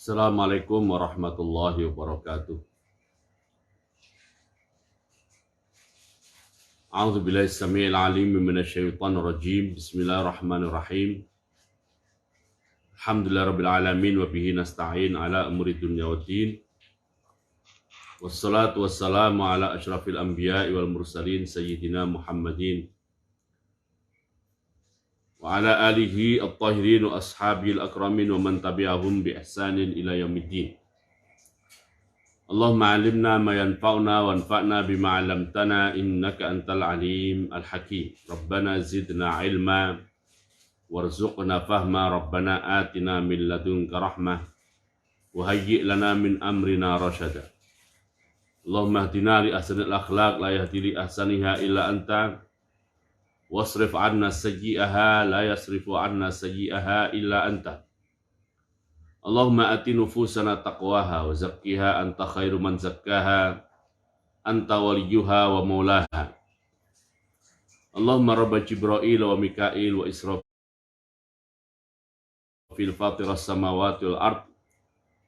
Assalamualaikum warahmatullahi wabarakatuh. A'udzu billahi samiil 'aliim minasyaitonir rajiim. Bismillahirrahmanirrahim. Alhamdulillahirabbil alamin wa bihi nasta'in ala umuri dunya waddin. Wassalatu wassalamu ala asyrafil anbiya'i wal mursalin sayyidina Muhammadin wa ala alihi at-tahirin wa ashabil akramin wa man tabi'ahum bi ihsanin ila yaumiddin. Allahumma 'allimna ma yanfa'una wanfa'na bima 'allamtana innaka antal alim al-hakim. Rabbana zidna ilma warzuqna fahma. Rabbana atina min ladunka rahmah wa hayyi' lana min amrina rasyada. Allahumma hdina li ahsanil akhlaq la yahdi li ahsaniha illa anta wasrif 'anna sayyi'aha la yasrifu 'anna sayyi'aha illa anta. Allahumma ati nufusana taqwaha wa zakkiha anta khairu man zakkaha anta waliyuha wa maulaha. Allahumma rabba Jibril wa Mikail wa Israfil fatiras samawati wal ard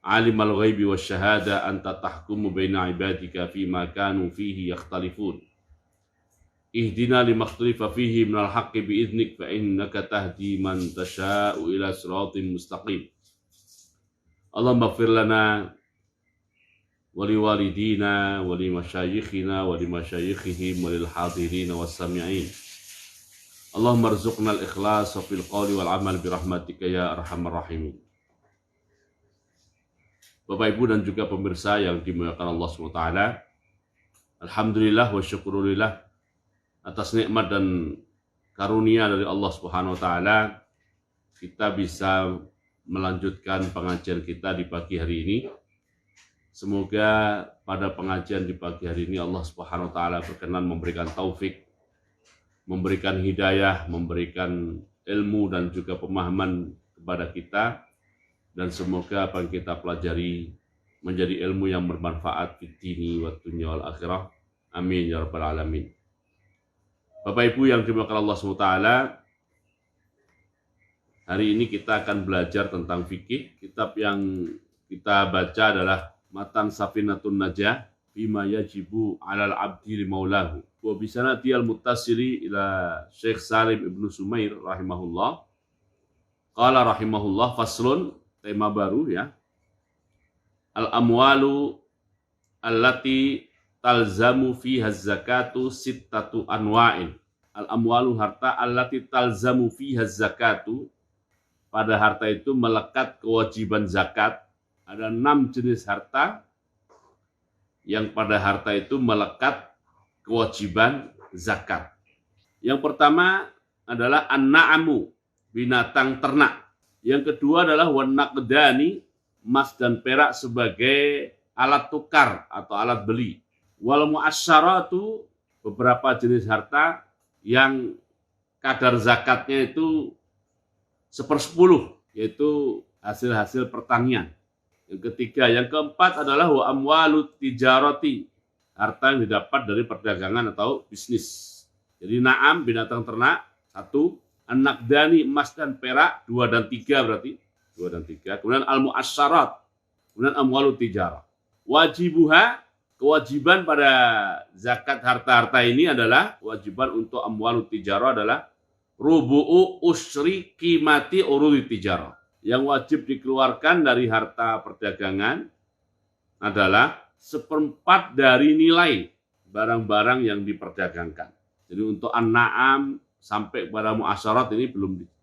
alimal ghaibi wasyahada anta tahkumu baina ibadika fima kanu fihi yakhtalifun. Ihdina limakhtalifa fihi minal haqqi bi'idhnik fa innaka tahdi man tasha'u ila siratin mustaqim. Allahumma ighfir lana wa liwalidina wa limasyayikhina wa limasyayikhihim wa lil hadirin was sami'in. Allahumma arzuqna al-ikhlas fil qawli wal amal birahmatika ya arhamar rahimin. Bapak Ibu dan juga pemirsa yang dimuliakan Allah SWT, alhamdulillah wa syukurillah atas nikmat dan karunia dari Allah Subhanahu wa taala, kita bisa melanjutkan pengajian kita di pagi hari ini. Semoga pada pengajian di pagi hari ini Allah Subhanahu wa taala berkenan memberikan taufik, memberikan hidayah, memberikan ilmu dan juga pemahaman kepada kita, dan semoga apa yang kita pelajari menjadi ilmu yang bermanfaat di dini wa dunya wal akhirah. Amin ya rabbal alamin. Bapak Ibu yang dimuliakan Allah SWT, hari ini kita akan belajar tentang fikih. Kitab yang kita baca adalah Matan Safinatun Najah bima yajibu 'alal 'abdi li maulahu. Wa bisanati al-muttasili ila Syekh Salim Ibnu Sumair rahimahullah. Qala rahimahullah, faslun, tema baru ya. Al-amwalu allati talzamu fiha zakatu sittatu anwa'in. Al-amwalu, harta, allati talzamu fiha zakatu, pada harta itu melekat kewajiban zakat. Ada 6 jenis harta yang pada harta itu melekat kewajiban zakat. Yang pertama adalah an-na'amu, binatang ternak. Yang kedua adalah wan-naqdani, emas dan perak sebagai alat tukar atau alat beli. Wal mu'asyaratu, beberapa jenis harta yang kadar zakatnya itu 1/10, yaitu hasil-hasil pertanian. Yang ketiga, yang keempat adalah wa amwalut tijarati, harta yang didapat dari perdagangan atau bisnis. Jadi na'am, binatang ternak 1, an-naqdani, emas dan perak 2 dan 3 berarti 2 dan 3. Kemudian al-mu'asyarat, kemudian amwalut tijarah. Wajibuha, kewajiban pada zakat harta-harta ini adalah, kewajiban untuk amwalut tijarah adalah rubu'u usri qimati urudi tijarah. Yang wajib dikeluarkan dari harta perdagangan adalah 1/4 dari nilai barang-barang yang diperdagangkan. Jadi untuk an-na'am sampai pada mu'asyarat ini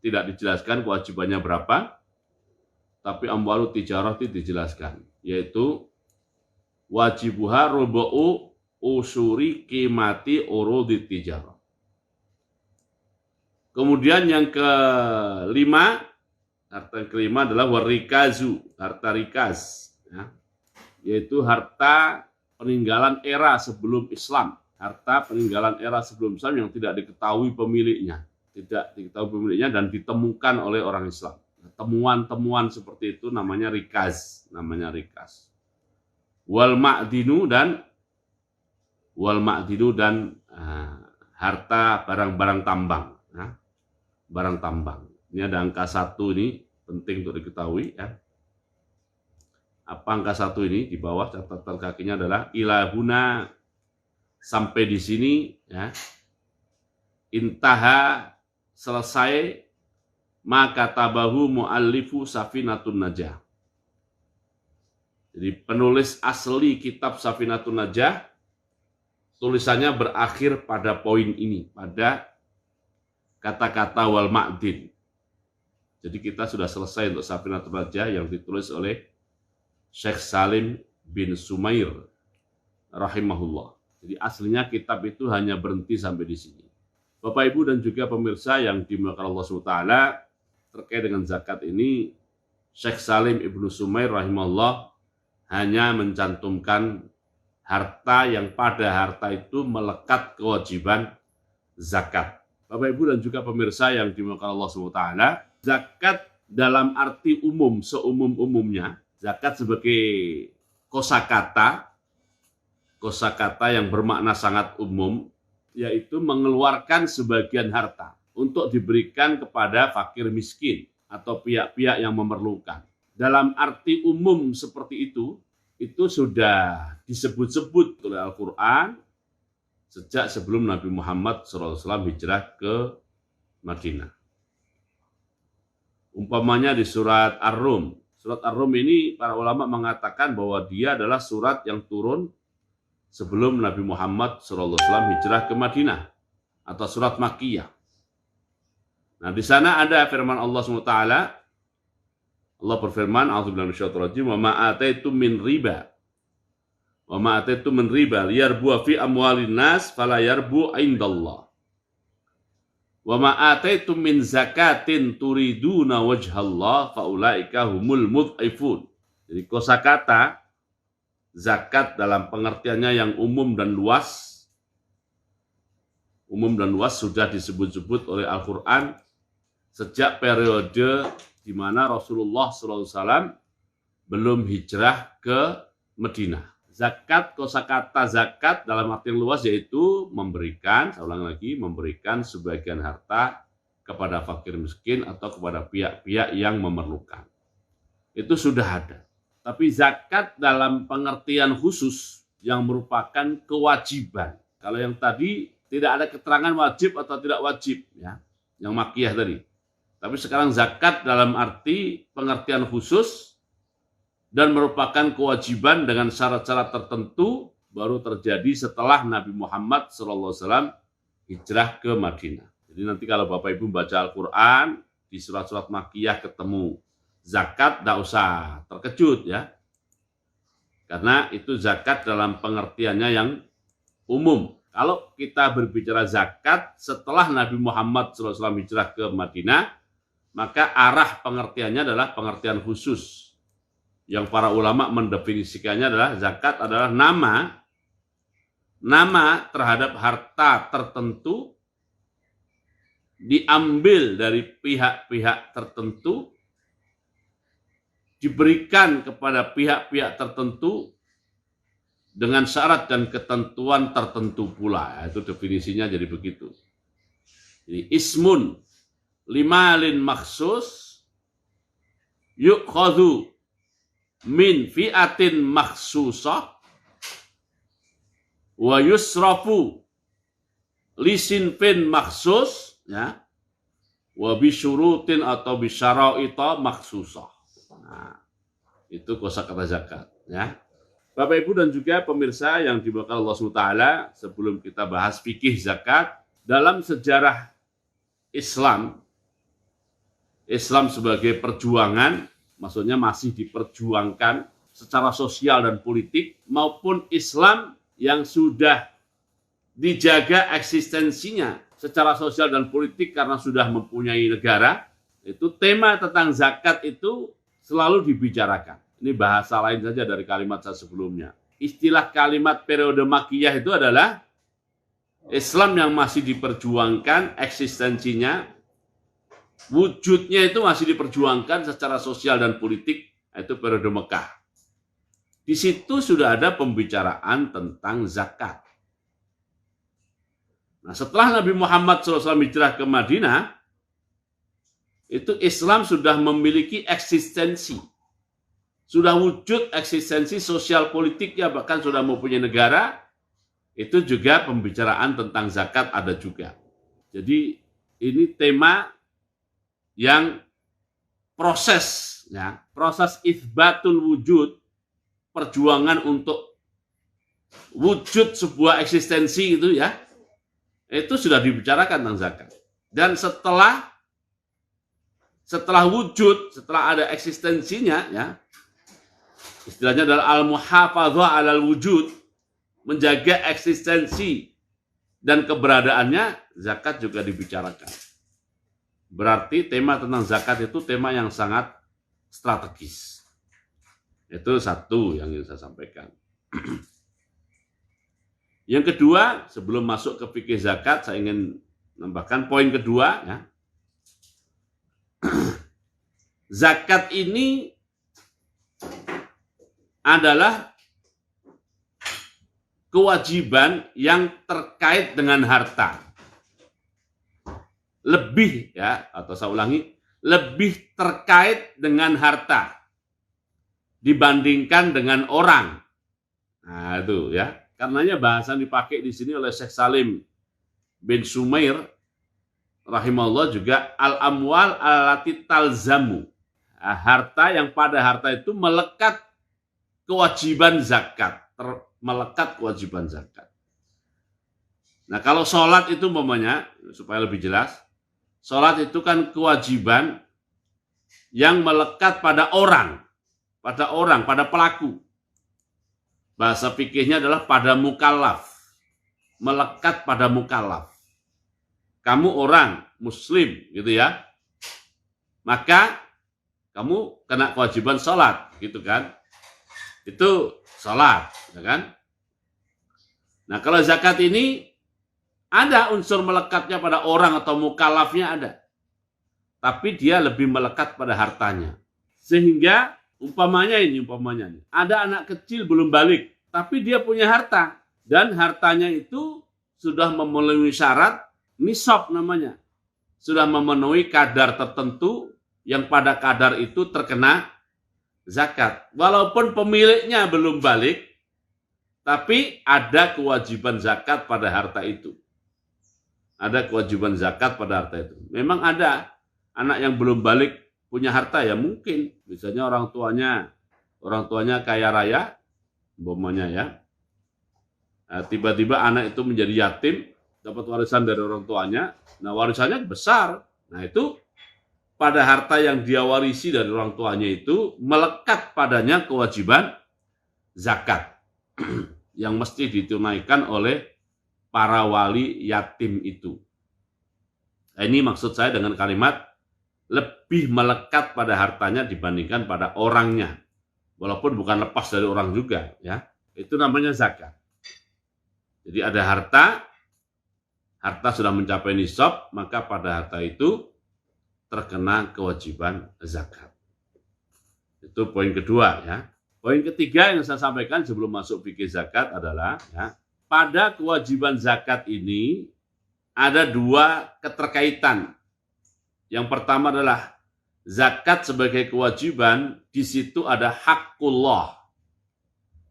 tidak dijelaskan kewajibannya berapa, tapi amwalut tijarah itu dijelaskan, yaitu wajibuha rubu'u usuri qimati urudi tijarah. Kemudian yang kelima, harta yang kelima adalah warikazu, harta rikas, ya, yaitu harta peninggalan era sebelum Islam. Harta peninggalan era sebelum Islam yang tidak diketahui pemiliknya, dan ditemukan oleh orang Islam. Temuan-temuan seperti itu namanya rikas, Wal ma'dinu, dan wal ma'dinu dan harta barang-barang tambang. Barang tambang. Ini ada angka 1 ini penting untuk diketahui ya. Apa angka 1 ini? Di bawah catatan kakinya adalah ilahuna, sampai di sini ya. Intaha, selesai, maka tabahu mu'allifu Safinatun Najah. Jadi penulis asli kitab Safinatun Najah tulisannya berakhir pada poin ini, pada kata-kata wal ma'din. Jadi kita sudah selesai untuk Safinatun Najah yang ditulis oleh Syekh Salim bin Sumair rahimahullah. Jadi aslinya kitab itu hanya berhenti sampai di sini. Bapak Ibu dan juga pemirsa yang dimuliakan Allah SWT, terkait dengan zakat ini, Syekh Salim ibnu Sumair rahimahullah hanya mencantumkan harta yang pada harta itu melekat kewajiban zakat. Bapak Ibu dan juga pemirsa yang dimuliakan Allah SWT, zakat dalam arti umum, seumum-umumnya, zakat sebagai kosakata yang bermakna sangat umum, yaitu mengeluarkan sebagian harta untuk diberikan kepada fakir miskin atau pihak-pihak yang memerlukan. Dalam arti umum seperti itu sudah disebut-sebut oleh Al-Quran sejak sebelum Nabi Muhammad SAW hijrah ke Madinah. Umpamanya di surat Ar-Rum. Surat Ar-Rum ini para ulama mengatakan bahwa dia adalah surat yang turun sebelum Nabi Muhammad SAW hijrah ke Madinah, atau surat Makkiyah. Nah, di sana ada firman Allah SWT. Allah berfirman, a'udzubillahi minasyaitonir rajim, wa ma ataitum min riba. Wa ma ataitum min riba liyarbu fi amwalin nas fala yarbu indallah. Wa ma ataitum min zakatin turiduna wajhallah faulaika humul mud'ifun. Jadi kosakata zakat dalam pengertiannya yang umum dan luas sudah disebut-sebut oleh Al-Quran sejak periode di mana Rasulullah SAW belum hijrah ke Madinah. Zakat, kosakata zakat dalam arti yang luas yaitu memberikan, saya ulang lagi, memberikan sebagian harta kepada fakir miskin atau kepada pihak-pihak yang memerlukan. Itu sudah ada. Tapi zakat dalam pengertian khusus yang merupakan kewajiban. Kalau yang tadi tidak ada keterangan wajib atau tidak wajib, ya, yang Makkiyah tadi. Tapi sekarang zakat dalam arti pengertian khusus dan merupakan kewajiban dengan syarat-syarat tertentu baru terjadi setelah Nabi Muhammad SAW hijrah ke Madinah. Jadi nanti kalau Bapak Ibu baca Al-Quran di surat-surat Makkiyah ketemu zakat, tidak usah terkejut ya. Karena itu zakat dalam pengertiannya yang umum. Kalau kita berbicara zakat setelah Nabi Muhammad SAW hijrah ke Madinah, maka arah pengertiannya adalah pengertian khusus. Yang para ulama mendefinisikannya adalah zakat adalah nama terhadap harta tertentu diambil dari pihak-pihak tertentu, diberikan kepada pihak-pihak tertentu dengan syarat dan ketentuan tertentu pula. Itu definisinya jadi begitu. Jadi ismun limalin maksus yukhadhu min fi'atin maksusah wa yusrafu lisinfin maksus, ya, wa bisyurutin atau bisyaraita maksusah. Nah, itu kosakata zakat, ya. Bapak Ibu dan juga pemirsa yang dimuliakan Allah SWT, sebelum kita bahas fikih zakat, dalam sejarah Islam sebagai perjuangan, maksudnya masih diperjuangkan secara sosial dan politik, maupun Islam yang sudah dijaga eksistensinya secara sosial dan politik karena sudah mempunyai negara, itu tema tentang zakat itu selalu dibicarakan. Ini bahasa lain saja dari kalimat saya sebelumnya. Istilah kalimat periode Makkiyah itu adalah Islam yang masih diperjuangkan eksistensinya, wujudnya itu masih diperjuangkan secara sosial dan politik, itu periode Mekah. Di situ sudah ada pembicaraan tentang zakat. Nah, setelah Nabi Muhammad SAW hijrah ke Madinah, itu Islam sudah memiliki eksistensi. Sudah wujud eksistensi sosial politiknya, bahkan sudah mempunyai negara. Itu juga pembicaraan tentang zakat ada juga. Jadi ini tema yang proses, ya, proses itsbatul wujud, perjuangan untuk wujud sebuah eksistensi itu, ya, itu sudah dibicarakan tentang zakat. Dan setelah wujud, setelah ada eksistensinya, ya, istilahnya adalah al-muhafadzah alal wujud, menjaga eksistensi dan keberadaannya, zakat juga dibicarakan. Berarti tema tentang zakat itu tema yang sangat strategis. Itu satu yang ingin saya sampaikan. Yang kedua, sebelum masuk ke fikih zakat, saya ingin menambahkan poin kedua, ya. Zakat ini adalah kewajiban yang terkait dengan harta. Lebih, ya, atau saya ulangi, lebih terkait dengan harta dibandingkan dengan orang. Nah, itu, ya. Karenanya bahasa yang dipakai di sini oleh Syekh Salim bin Sumair rahimahullah juga al-amwal allati talzamu. Nah, harta yang pada harta itu melekat kewajiban zakat. Melekat kewajiban zakat. Nah, kalau sholat itu umpamanya, supaya lebih jelas, sholat itu kan kewajiban yang melekat pada orang, pada pelaku. Bahasa fikihnya adalah pada mukallaf, melekat pada mukallaf. Kamu orang muslim, gitu ya, maka kamu kena kewajiban sholat, gitu kan? Itu sholat, ya kan? Nah, kalau zakat ini ada unsur melekatnya pada orang atau mukallafnya ada, tapi dia lebih melekat pada hartanya. Sehingga umpamanya ada anak kecil belum balik, tapi dia punya harta dan hartanya itu sudah memenuhi syarat nisab namanya, sudah memenuhi kadar tertentu yang pada kadar itu terkena zakat. Walaupun pemiliknya belum balik, tapi ada kewajiban zakat pada harta itu. Ada kewajiban zakat pada harta itu. Memang ada anak yang belum balik punya harta, ya mungkin. Misalnya orang tuanya kaya raya, umpamanya, ya. Nah, tiba-tiba anak itu menjadi yatim, dapat warisan dari orang tuanya. Nah, warisannya besar. Nah, itu pada harta yang dia warisi dari orang tuanya itu melekat padanya kewajiban zakat yang mesti ditunaikan oleh para wali yatim itu. Nah, ini maksud saya dengan kalimat lebih melekat pada hartanya dibandingkan pada orangnya. Walaupun bukan lepas dari orang juga, ya. Itu namanya zakat. Jadi ada harta sudah mencapai nisab, maka pada harta itu terkena kewajiban zakat. Itu poin kedua, ya. Poin ketiga yang saya sampaikan sebelum masuk fikih zakat adalah, ya, pada kewajiban zakat ini ada dua keterkaitan. Yang pertama adalah zakat sebagai kewajiban, di situ ada hakullah.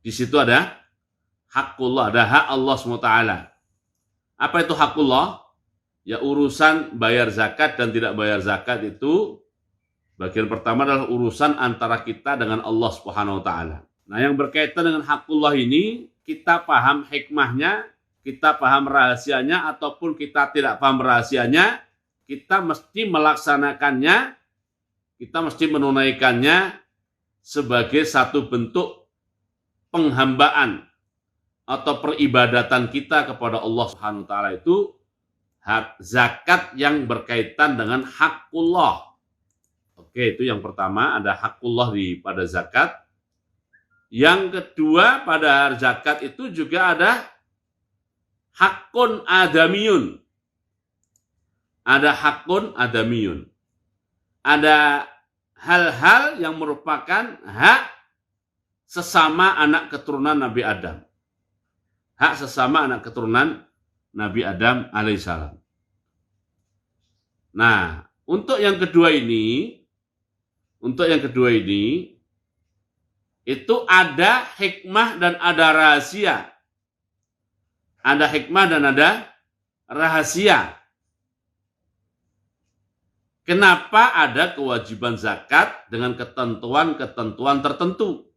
Di situ ada hakullah, ada hak Allah SWT. Apa itu hakullah? Ya, urusan bayar zakat dan tidak bayar zakat itu bagian pertama adalah urusan antara kita dengan Allah Subhanahu wa taala. Nah, yang berkaitan dengan hakullah ini, kita paham hikmahnya, kita paham rahasianya ataupun kita tidak paham rahasianya, kita mesti melaksanakannya, kita mesti menunaikannya sebagai satu bentuk penghambaan atau peribadatan kita kepada Allah Subhanahu wa taala, itu zakat yang berkaitan dengan hakullah. Oke, itu yang pertama, ada hakullah pada zakat. Yang kedua, pada zakat itu juga ada hakun adamiyun. Ada hakun adamiyun. Ada hal-hal yang merupakan hak sesama anak keturunan Nabi Adam. Hak sesama anak keturunan Nabi Adam alaihissalam. Nah, untuk yang kedua ini itu ada hikmah dan ada rahasia. Ada hikmah dan ada rahasia. Kenapa ada kewajiban zakat dengan ketentuan-ketentuan tertentu?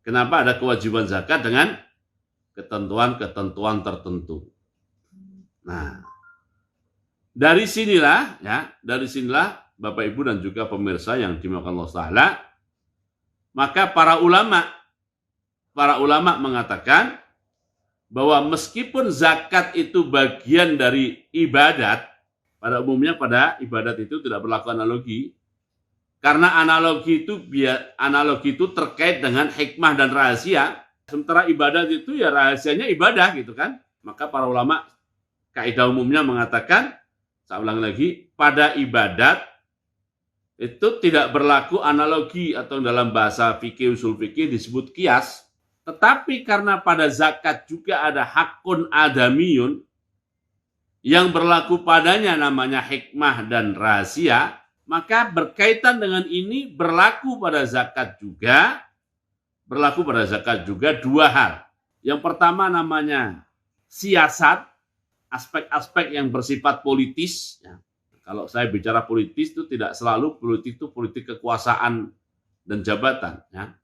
Kenapa ada kewajiban zakat dengan ketentuan-ketentuan tertentu? Nah, dari sinilah Bapak Ibu dan juga pemirsa yang dimuliakan Allah Ta'ala, maka para ulama mengatakan bahwa meskipun zakat itu bagian dari ibadat, pada umumnya pada ibadat itu tidak berlaku analogi, karena analogi itu terkait dengan hikmah dan rahasia, sementara ibadat itu ya rahasianya ibadah gitu kan. Maka para ulama kaidah umumnya mengatakan, saya ulang lagi, pada ibadat itu tidak berlaku analogi atau dalam bahasa fikih usul fikih disebut qiyas. Tetapi karena pada zakat juga ada hakun adamiyun yang berlaku padanya namanya hikmah dan rahasia, maka berkaitan dengan ini berlaku pada zakat juga dua hal. Yang pertama namanya siasat, aspek-aspek yang bersifat politis. Ya. Kalau saya bicara politis itu tidak selalu politik kekuasaan dan jabatan. Ya.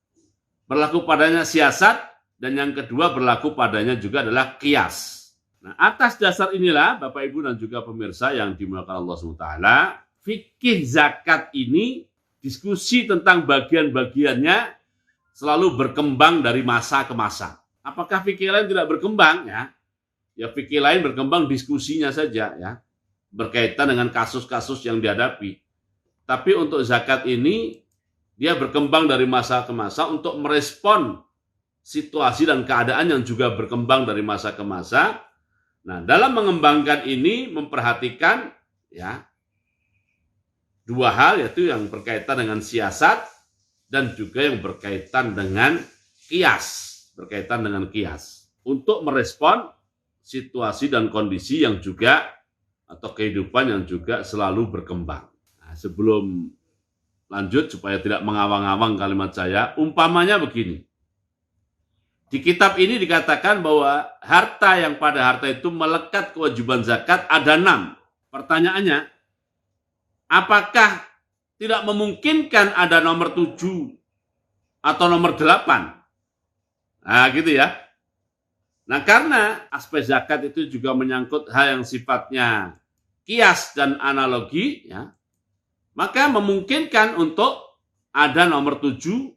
Berlaku padanya siasat, dan yang kedua berlaku padanya juga adalah qiyas. Nah, atas dasar inilah Bapak Ibu dan juga pemirsa yang dimuliakan Allah SWT, fikih zakat ini diskusi tentang bagian-bagiannya selalu berkembang dari masa ke masa. Apakah fikih lain tidak berkembang? Ya fikih lain berkembang diskusinya saja ya, berkaitan dengan kasus-kasus yang dihadapi. Tapi untuk zakat ini dia berkembang dari masa ke masa untuk merespon situasi dan keadaan yang juga berkembang dari masa ke masa. Nah, dalam mengembangkan ini memperhatikan ya dua hal, yaitu yang berkaitan dengan siasat dan juga yang berkaitan dengan qiyas, untuk merespon situasi dan kondisi yang juga atau kehidupan yang juga selalu berkembang. Nah, sebelum lanjut supaya tidak mengawang-awang kalimat saya, umpamanya begini. Di kitab ini dikatakan bahwa harta yang pada harta itu melekat kewajiban zakat ada 6. Pertanyaannya, apakah tidak memungkinkan ada nomor 7 atau nomor 8? Nah gitu ya. Nah karena aspek zakat itu juga menyangkut hal yang sifatnya qiyas dan analogi, ya, maka memungkinkan untuk ada nomor 7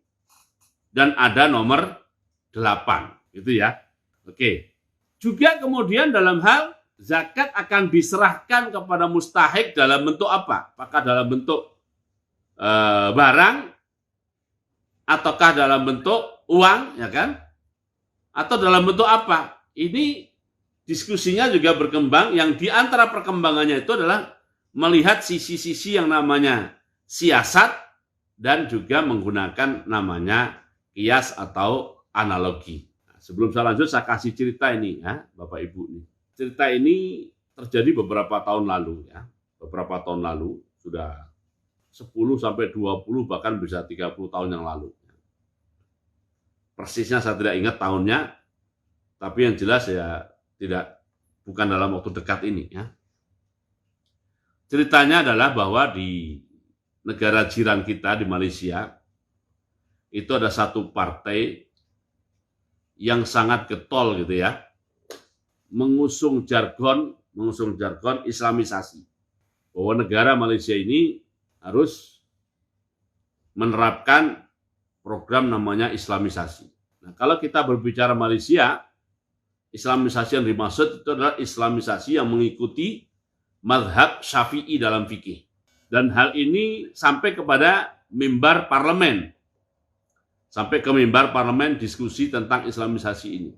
dan ada nomor 8, gitu ya. Oke. Juga kemudian dalam hal zakat akan diserahkan kepada mustahik dalam bentuk apa? Apakah dalam bentuk barang ataukah dalam bentuk uang, ya kan? Atau dalam bentuk apa? Ini diskusinya juga berkembang, yang di antara perkembangannya itu adalah melihat sisi-sisi yang namanya siasat dan juga menggunakan namanya qiyas atau analogi. Nah, sebelum saya lanjut, saya kasih cerita ini ya, Bapak Ibu nih. Cerita ini terjadi beberapa tahun lalu ya. Beberapa tahun lalu, sudah 10 sampai 20 bahkan bisa 30 tahun yang lalu. Persisnya saya tidak ingat tahunnya, tapi yang jelas ya bukan dalam waktu dekat ini ya. Ceritanya adalah bahwa di negara jiran kita di Malaysia itu ada satu partai yang sangat getol gitu ya, mengusung jargon Islamisasi, bahwa negara Malaysia ini harus menerapkan program namanya Islamisasi. Nah, kalau kita berbicara Malaysia, Islamisasi yang dimaksud itu adalah Islamisasi yang mengikuti mazhab Syafi'i dalam fikih. Dan hal ini sampai kepada mimbar parlemen. Sampai ke mimbar parlemen diskusi tentang Islamisasi ini.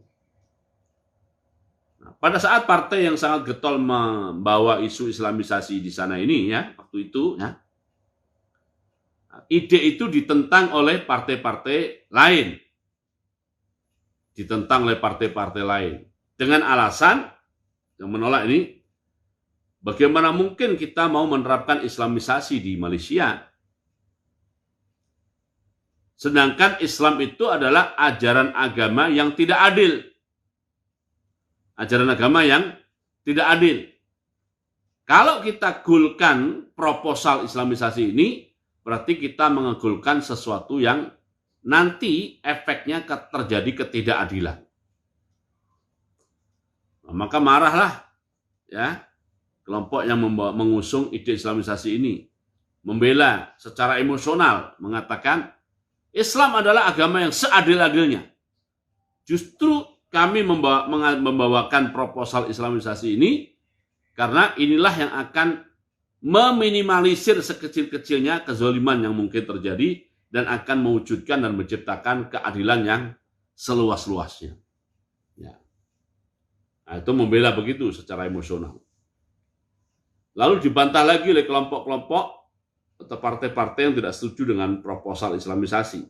Nah, pada saat partai yang sangat getol membawa isu Islamisasi di sana ini ya, waktu itu ya, ide itu ditentang oleh partai-partai lain. Dengan alasan yang menolak ini, bagaimana mungkin kita mau menerapkan Islamisasi di Malaysia? Sedangkan Islam itu adalah ajaran agama yang tidak adil. Ajaran agama yang tidak adil. Kalau kita gulkan proposal Islamisasi ini, berarti kita mengegulkan sesuatu yang nanti efeknya terjadi ketidakadilan. Nah, maka marahlah ya kelompok yang mengusung ide Islamisasi ini, membela secara emosional, mengatakan Islam adalah agama yang seadil-adilnya. Justru kami membawakan proposal Islamisasi ini karena inilah yang akan meminimalisir sekecil-kecilnya kezaliman yang mungkin terjadi dan akan mewujudkan dan menciptakan keadilan yang seluas-luasnya. Ya. Nah, itu membela begitu secara emosional. Lalu dibantah lagi oleh kelompok-kelompok atau partai-partai yang tidak setuju dengan proposal Islamisasi.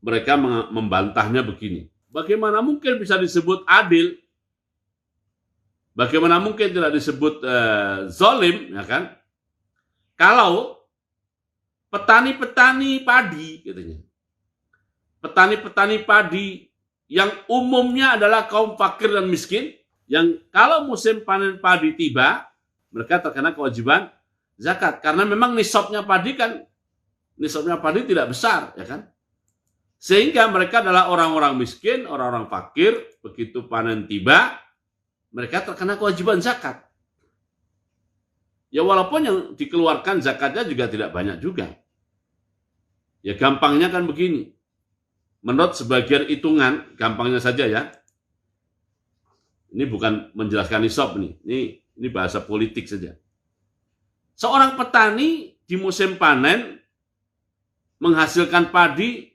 Mereka membantahnya begini. Bagaimana mungkin bisa disebut adil? Bagaimana mungkin tidak disebut zalim, ya kan? Kalau petani-petani padi, katanya. Petani-petani padi yang umumnya adalah kaum fakir dan miskin, yang kalau musim panen padi tiba, mereka terkena kewajiban zakat. Karena memang nisabnya padi tidak besar, ya kan? Sehingga mereka adalah orang-orang miskin, orang-orang fakir, begitu panen tiba, mereka terkena kewajiban zakat. Ya walaupun yang dikeluarkan zakatnya juga tidak banyak juga. Ya gampangnya kan begini. Menurut sebagian hitungan, gampangnya saja ya. Ini bukan menjelaskan nisab nih. Ini bahasa politik saja. Seorang petani di musim panen menghasilkan padi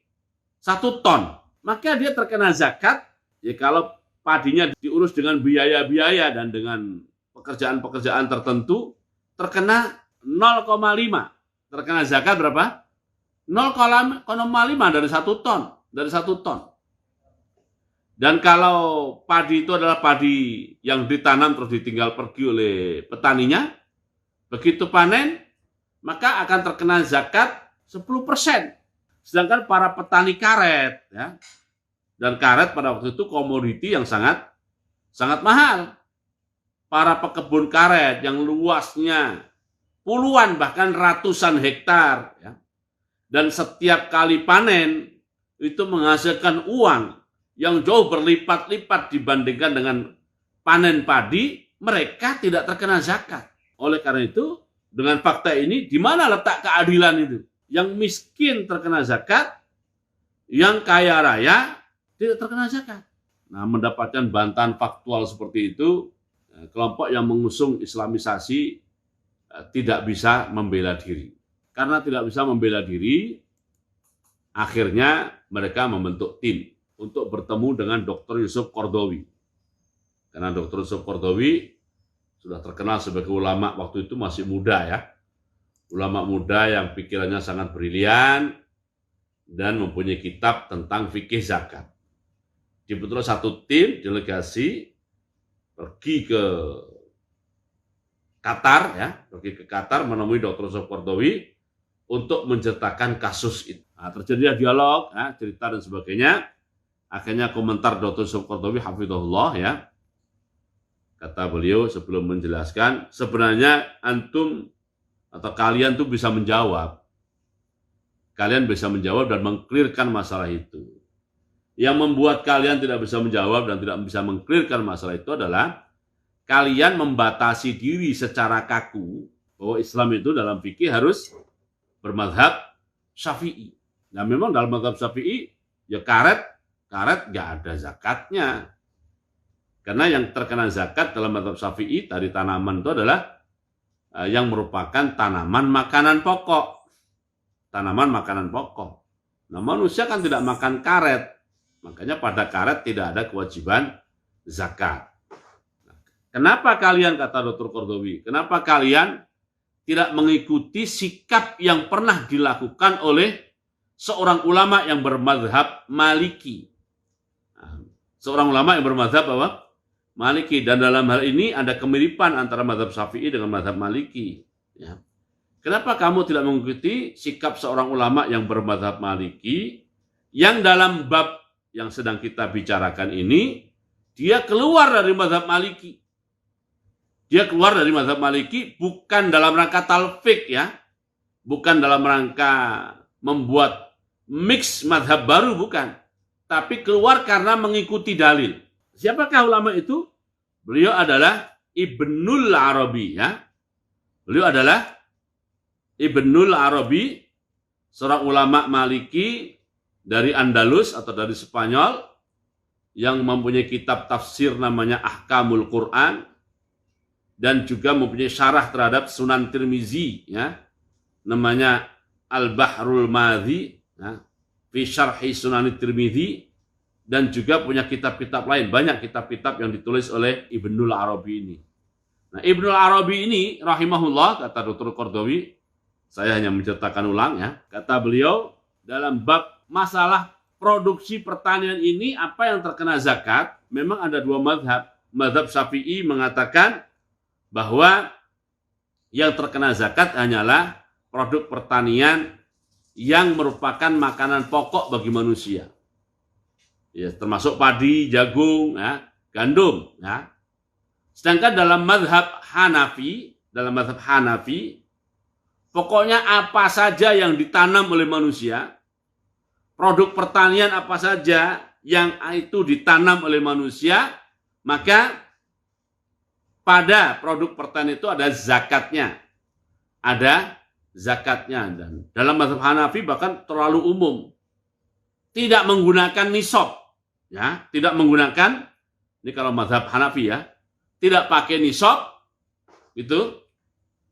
1 ton. Maka dia terkena zakat. Ya kalau padinya diurus dengan biaya-biaya dan dengan pekerjaan-pekerjaan tertentu, terkena 0,5. Terkena zakat berapa? 0,5 dari 1 ton. Dari 1 ton. Dan kalau padi itu adalah padi yang ditanam terus ditinggal pergi oleh petaninya, begitu panen, maka akan terkena zakat 10%. Sedangkan para petani karet, ya, dan karet pada waktu itu komoditi yang sangat mahal. Para pekebun karet yang luasnya puluhan bahkan ratusan hektar, ya, dan setiap kali panen itu menghasilkan uang yang jauh berlipat-lipat dibandingkan dengan panen padi, mereka tidak terkena zakat. Oleh karena itu, dengan fakta ini, di mana letak keadilan itu? Yang miskin terkena zakat, yang kaya raya tidak terkena zakat. Nah, mendapatkan bantahan faktual seperti itu, kelompok yang mengusung Islamisasi tidak bisa membela diri. Karena tidak bisa membela diri, akhirnya mereka membentuk tim untuk bertemu dengan Dr. Yusuf Qaradawi. Karena Dr. Yusuf Qaradawi sudah terkenal sebagai ulama waktu itu masih muda ya. Ulama muda yang pikirannya sangat brilian dan mempunyai kitab tentang fikih zakat. Dibentuk satu tim delegasi pergi ke Qatar ya, menemui Dr. Yusuf Qaradawi untuk menceritakan kasus itu. Nah, terjadi dialog, ya, cerita dan sebagainya. Akhirnya komentar Dr. Yusuf Qaradawi hafizahullah ya. Kata beliau sebelum menjelaskan, sebenarnya antum atau kalian tuh bisa menjawab. Kalian bisa menjawab dan mengklirkan masalah itu. Yang membuat kalian tidak bisa menjawab dan tidak bisa mengklirkan masalah itu adalah kalian membatasi diri secara kaku bahwa Islam itu dalam fikih harus bermadhab Syafi'i. Nah memang dalam madhab Syafi'i ya karet nggak ada zakatnya. Karena yang terkena zakat dalam madhab Syafi'i dari tanaman itu adalah yang merupakan tanaman makanan pokok. Tanaman makanan pokok. Nah manusia kan tidak makan karet. Makanya pada karet tidak ada kewajiban zakat. Nah, kenapa kalian, kata Dr. Qaradawi, kenapa kalian tidak mengikuti sikap yang pernah dilakukan oleh seorang ulama yang bermadhab Maliki? Nah, seorang ulama yang bermadzhab apa? Maliki. Dan dalam hal ini ada kemiripan antara mazhab Syafi'i dengan mazhab Maliki. Ya. Kenapa kamu tidak mengikuti sikap seorang ulama yang bermadzhab Maliki yang dalam bab yang sedang kita bicarakan ini dia keluar dari mazhab Maliki. Dia keluar dari mazhab Maliki bukan dalam rangka talfik ya. Bukan dalam rangka membuat mix mazhab baru, bukan. Tapi keluar karena mengikuti dalil. Siapakah ulama itu? Beliau adalah Ibnul Arabi ya. Beliau adalah Ibnul Arabi, seorang ulama Maliki dari Andalus atau dari Spanyol yang mempunyai kitab tafsir namanya Ahkamul Quran dan juga mempunyai syarah terhadap Sunan Tirmizi ya. Namanya Al-Bahrul Madhi ya, fi syarhi Sunan Tirmizi, dan juga punya kitab-kitab lain, banyak kitab-kitab yang ditulis oleh Ibnul Arabi ini. Nah, Ibnul Arabi ini rahimahullah, kata Dr. Qardawi, saya hanya menceritakan ulang ya, kata beliau dalam bab masalah produksi pertanian ini apa yang terkena zakat, memang ada dua mazhab. Mazhab Syafi'i mengatakan bahwa yang terkena zakat hanyalah produk pertanian yang merupakan makanan pokok bagi manusia. Ya, termasuk padi, jagung, ya, gandum. Ya. Sedangkan dalam mazhab Hanafi, pokoknya apa saja yang ditanam oleh manusia, produk pertanian apa saja yang itu ditanam oleh manusia, maka pada produk pertanian itu ada zakatnya. Ada zakatnya. Dan dalam mazhab Hanafi bahkan terlalu umum. Tidak menggunakan nisab. Ya, tidak menggunakan, ini kalau mazhab Hanafi ya, tidak pakai nisab, itu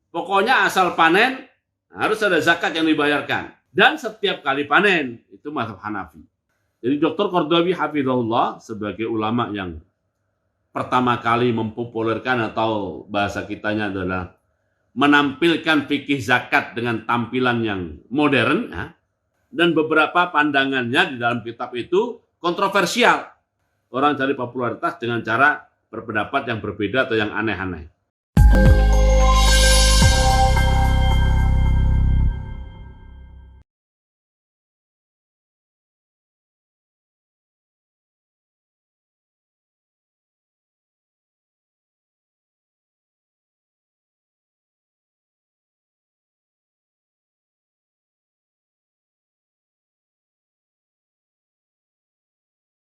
pokoknya asal panen harus ada zakat yang dibayarkan. Dan setiap kali panen, itu mazhab Hanafi. Jadi Dr. Qardawi hafizahullah sebagai ulama yang pertama kali mempopulerkan atau bahasa kitanya adalah menampilkan fikih zakat dengan tampilan yang modern, ya, dan beberapa pandangannya di dalam kitab itu kontroversial. Orang cari popularitas dengan cara berpendapat yang berbeda atau yang aneh-aneh.